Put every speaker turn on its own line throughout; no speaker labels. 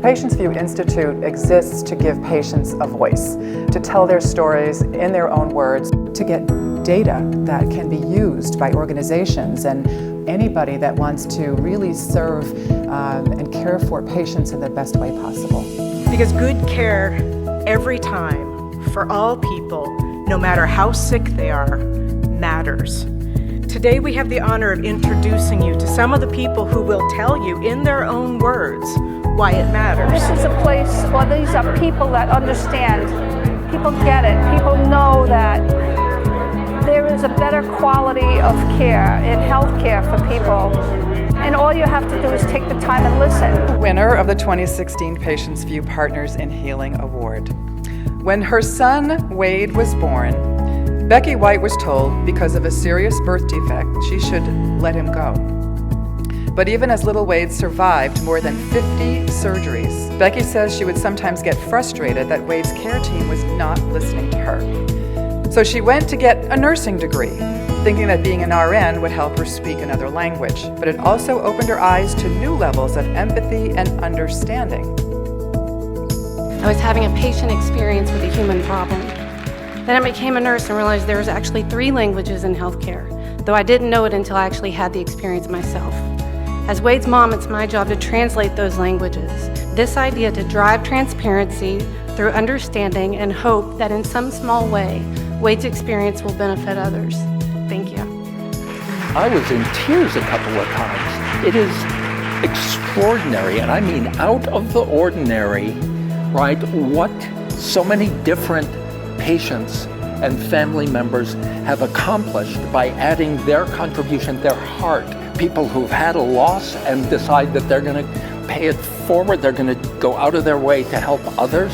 Patients View Institute exists to give patients a voice, to tell their stories in their own words, to get data that can be used by organizations and anybody that wants to really serve and care for patients in the best way possible.
Because good care every time for all people, no matter how sick they are, matters. Today we have the honor of introducing you to some of the people who will tell you in their own words why it matters.
This is a place, well, these are people that understand. People get it. People know that there is a better quality of care in healthcare for people. And all you have to do is take the time and listen.
Winner of the 2016 Patients View Partners in Healing Award. When her son, Wade, was born, Becky White was told because of a serious birth defect, she should let him go. But even as little Wade survived more than 50 surgeries, Becky says she would sometimes get frustrated that Wade's care team was not listening to her. So she went to get a nursing degree, thinking that being an RN would help her speak another language. But it also opened her eyes to new levels of empathy and understanding.
I was having a patient experience with a human problem. Then I became a nurse and realized there was actually 3 languages in healthcare, though I didn't know it until I actually had the experience myself. As Wade's mom, it's my job to translate those languages. This idea to drive transparency through understanding and hope that in some small way, Wade's experience will benefit others. Thank you.
I was in tears a couple of times. It is extraordinary, and I mean out of the ordinary, right? What so many different patients and family members have accomplished by adding their contribution, their heart. People who've had a loss and decide that they're going to pay it forward, they're going to go out of their way to help others.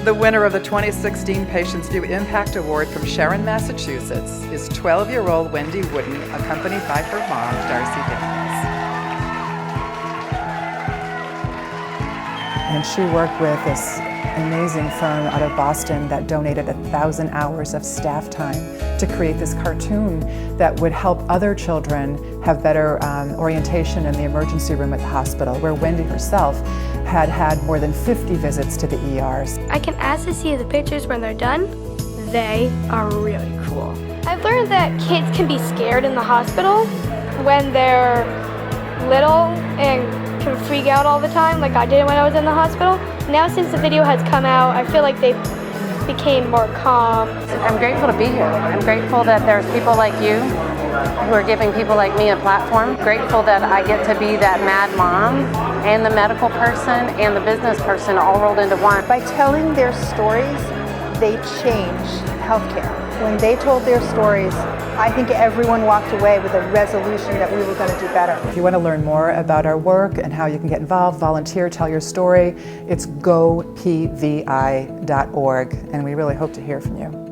The winner of the 2016 Patients View Impact Award from Sharon, Massachusetts is 12-year-old Wendy Wooden, accompanied by her mom, Darcy Dickens. And she worked with this amazing firm out of Boston that donated 1,000 hours of staff time to create this cartoon that would help other children have better orientation in the emergency room at the hospital, where Wendy herself had had more than 50 visits to the ERs.
I can ask to see the pictures when they're done. They are really cool. I've learned that kids can be scared in the hospital when they're little and can freak out all the time, like I did when I was in the hospital. Now since the video has come out, I feel like they became more calm.
I'm grateful to be here. I'm grateful that there's people like you who are giving people like me a platform. Grateful that I get to be that mad mom and the medical person and the business person all rolled into one.
By telling their stories, they change healthcare. When they told their stories, I think everyone walked away with a resolution that we were going to do better.
If you want to learn more about our work and how you can get involved, volunteer, tell your story, it's gopvi.org, and we really hope to hear from you.